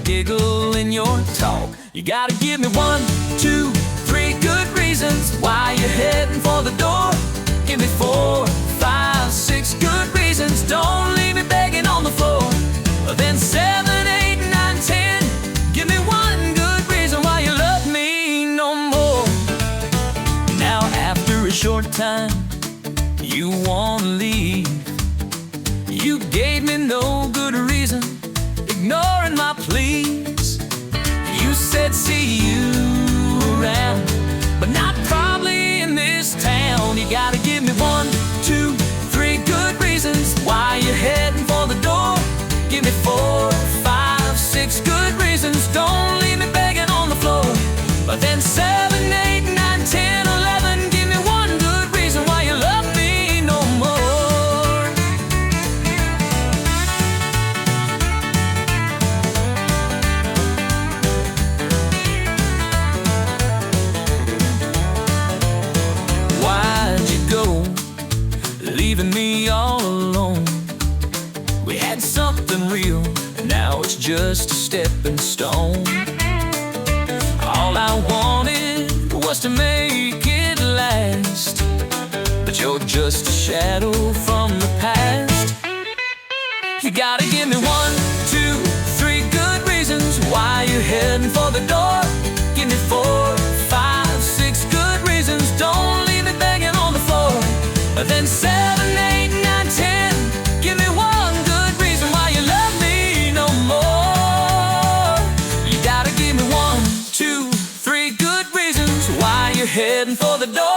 giggle in your talk. You gotta give me 1, 2, 3 good reasons why you're heading for the door. Give me 4, 5, 6 good reasons. Don't leave me begging on the floor. Then 7, 8, 9, 10. Give me 1 good reason why you love me no more. Now after a short time, you wanna leave. You gave me no good reason, ignoring my pleas. You said see you around, but not probably in this town. You gotta give me 1, 2, 3 good reasons why you're heading for the door. Give me 4, 5, 6 good reasons. Don't leave me begging on the floor. But then 7, 8, 9, 10, 11. Give me 1 good reason why you love me no more. Why'd you go, leaving me all alone? We had something real, and now it's just a stepping stone. All I wanted was to make it last, but you're just a shadow from the past. You gotta give me 1, 2, 3 good reasons why you're heading for the door. Give me 4, 5, 6 good reasons. Don't leave me begging on the floor. Then 7, 8, 9, 10. Give me 1 good reason why you love me no more. You gotta give me 1, 2, 3 good reasons why you're heading for the door.